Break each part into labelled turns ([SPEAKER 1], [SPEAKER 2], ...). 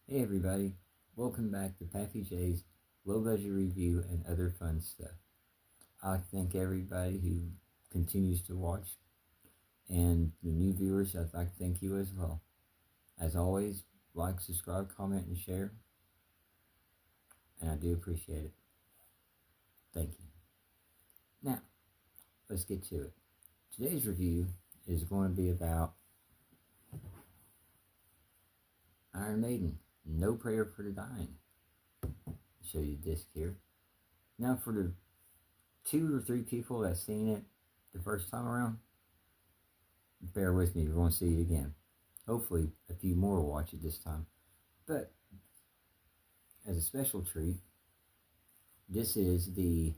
[SPEAKER 1] Hey everybody, welcome back to Pappy J's Low Budget Review and other fun stuff. I'd like to thank everybody who continues to watch and the new viewers, I'd like to thank you as well. As always, like, subscribe, comment, and share, and I do appreciate it. Thank you. Now, let's get to it. Today's review is going to be about Iron Maiden, No Prayer for the Dying. I'll show you the disc here. Now, for the 2 or 3 people that seen it the first time around, bear with me, we're going to see it again. Hopefully, a few more will watch it this time. But as a special treat, this is the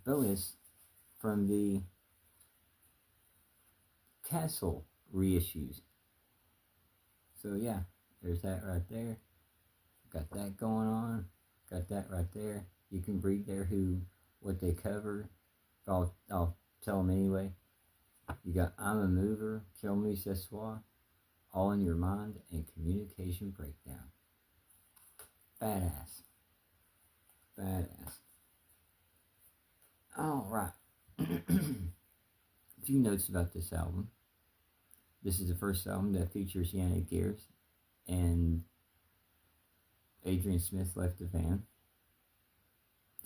[SPEAKER 1] bonus from the Castle reissues. So yeah, there's that right there. Got that going on. Got that right there. You can read there what they cover. I'll tell them anyway. You got I'm a Mover, Kill Me Ce Soir, All in Your Mind, and Communication Breakdown. Badass. Badass. Alright. A few notes about this album. This is the first album that features Yannick Gers, and Adrian Smith left the band.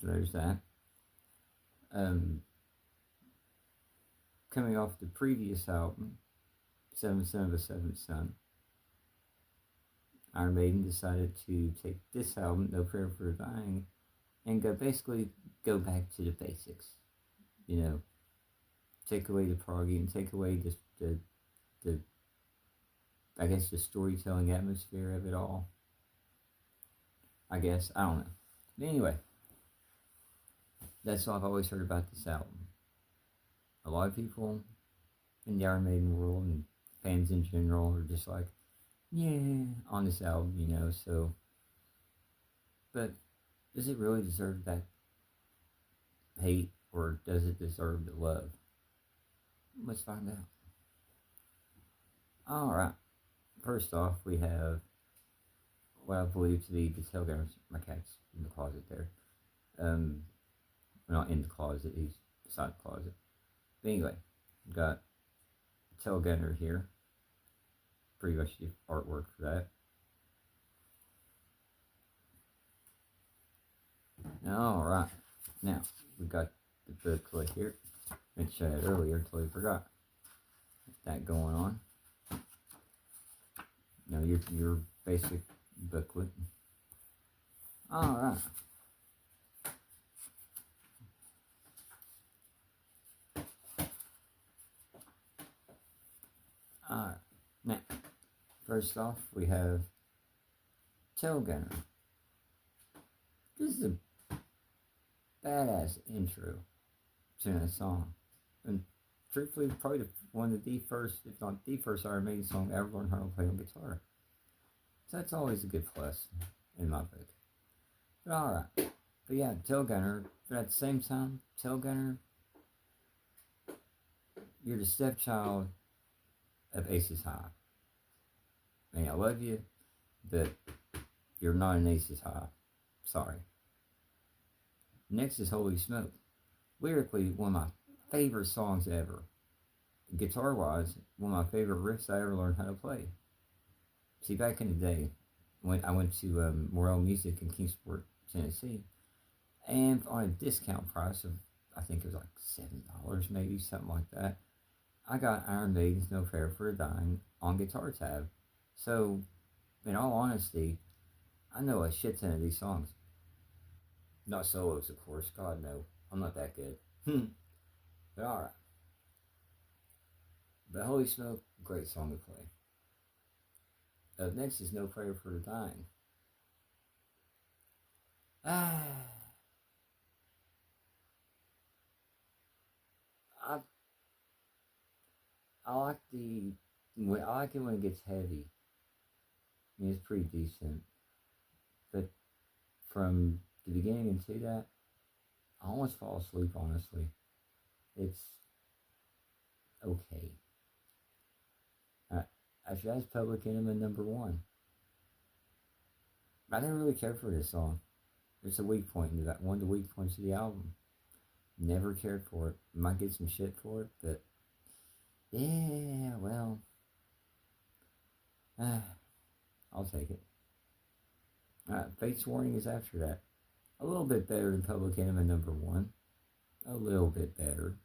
[SPEAKER 1] So there's that. Coming off the previous album, Seventh Son of a Seventh Son, Iron Maiden decided to take this album, No Prayer for the Dying, and basically go back to the basics. You know, take away the proggy and take away the I guess the storytelling atmosphere of it all. I guess, I don't know. But anyway, that's all I've always heard about this album. A lot of people in the Iron Maiden world and fans in general are just like, yeah, on this album, so. But does it really deserve that hate, or does it deserve the love? Let's find out. Alright, first off, we have what I believe to be the Tailgunner. My cat's in the closet there. Not in the closet, he's beside the closet. But anyway, we've got Tailgunner here. Pretty much the artwork for that. Alright, now we've got the booklet here. I mentioned that earlier until I forgot. That going on. Your basic booklet. Alright. Alright. Now, first off, we have Tailgunner. This is a badass intro to that song. And truthfully, probably one of the first, if not the first Iron Maiden song I ever learned how to play on guitar. So that's always a good plus in my book. But alright. But yeah, Tailgunner. But at the same time, Tailgunner, you're the stepchild of Aces High. I mean, I love you, but you're not an Aces High. Sorry. Next is Holy Smoke. Lyrically, one of my favorite songs ever. Guitar wise, one of my favorite riffs I ever learned how to play. See, back in the day, when I went to Morel Music in Kingsport, Tennessee, and on a discount price of, I think it was like $7, maybe, something like that, I got Iron Maiden's No Prayer for the Dying on guitar tab. So, in all honesty, I know a shit ton of these songs. Not solos, of course. God, no. I'm not that good. But alright. But Holy Smoke, great song to play. Up next is No Prayer for the Dying. I I like I like it when it gets heavy. I mean, it's pretty decent. But from the beginning into that, I almost fall asleep, honestly. It's okay. I should ask Public Enemy number 1. I didn't really care for this song. It's a weak point in that one of the weak points of the album. Never cared for it. Might get some shit for it, but yeah, well, I'll take it. Fate's Warning is after that. A little bit better than Public Enemy number one. A little bit better.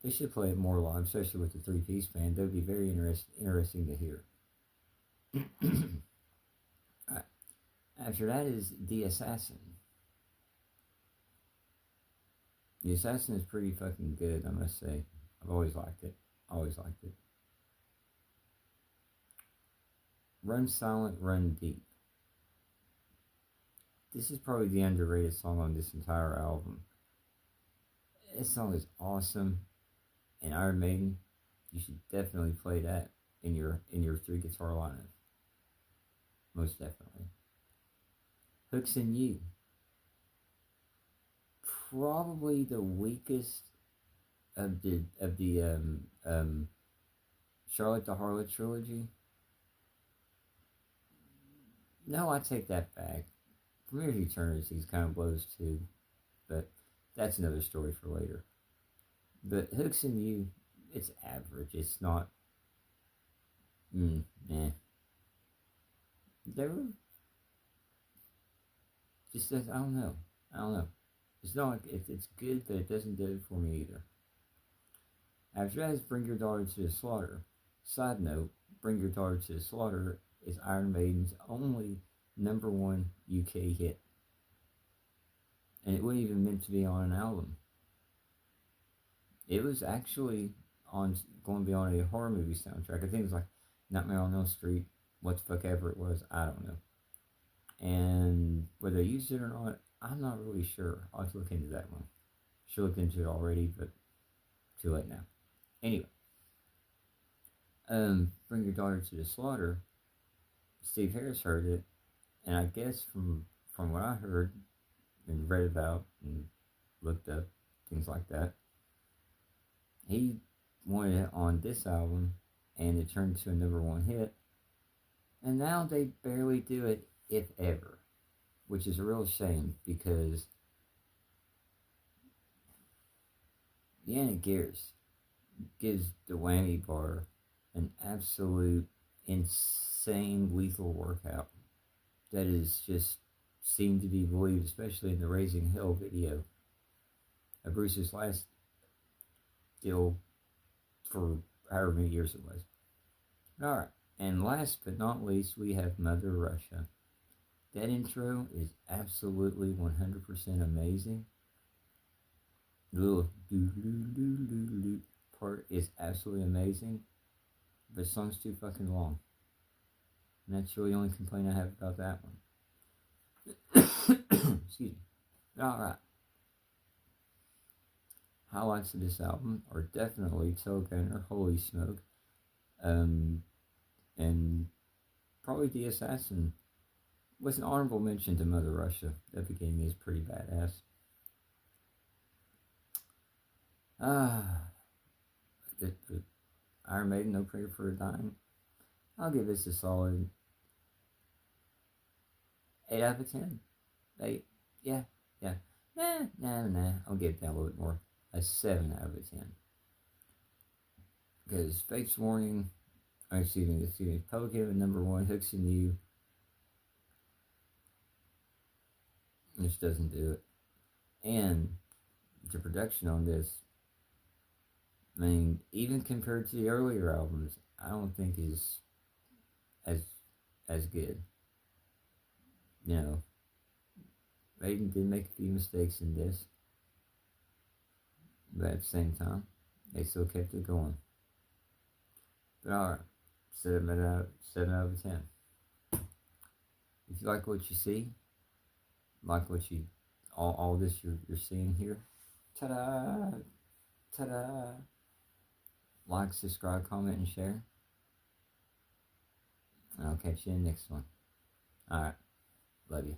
[SPEAKER 1] They should play it more live, especially with the three-piece band. That would be very interesting to hear. Right. After that is The Assassin. The Assassin is pretty fucking good, I must say. I've always liked it. Always liked it. Run Silent, Run Deep. This is probably the underrated song on this entire album. This song is awesome. And Iron Maiden, you should definitely play that in your 3-guitar lineup. Most definitely. Hooks and You. Probably the weakest of the Charlotte the Harlot trilogy. No, I take that back. Premier's Eternity kind of blows too, but that's another story for later. But Hooks and You, it's average. It's not. Nah. They were just. I don't know. It's not like it's good, but it doesn't do it for me either. After that is Bring Your Daughter to the Slaughter. Side note: Bring Your Daughter to the Slaughter is Iron Maiden's only number one UK hit, and it wasn't even meant to be on an album. It was actually going to be on a horror movie soundtrack. I think it was like Nightmare on Elm Street, what the fuck ever it was, I don't know. And whether they used it or not, I'm not really sure. I'll have to look into that one. Should look into it already, but too late now. Anyway, Bring Your Daughter to the Slaughter. Steve Harris heard it, and I guess from what I heard and read about and looked up things like that, he wanted it on this album, and it turned into a number one hit. And now they barely do it, if ever, which is a real shame because Janet Gears gives the whammy bar an absolute insane lethal workout that is just seemed to be believed, especially in the Raising Hell video. Bruce's last deal for however many years it was. Alright, and last but not least, we have Mother Russia. That intro is absolutely 100% amazing. The little doo-doo-doo-doo-doo part is absolutely amazing, but the song's too fucking long. And that's really the only complaint I have about that one. Excuse me. Alright. Highlights of this album are definitely Tailgunner, Holy Smoke, and probably The Assassin. With an honorable mention to Mother Russia. That beginning is pretty badass. Iron Maiden, No Prayer for a Dying. I'll give this a solid 8 out of 10. 8. Yeah. Nah. I'll give that a little bit more. A 7 out of 10. Because Fate's Warning, excuse me, Public Enemy number one, Hooks and You, just doesn't do it. And the production on this, I mean, even compared to the earlier albums, I don't think is as good. You know, Maiden did make a few mistakes in this, but at the same time, they still kept it going. But alright, 7 out of 10. If you like what you see, like what you, all this you're seeing here, ta-da, like, subscribe, comment, and share. And I'll catch you in the next one. Alright, love you.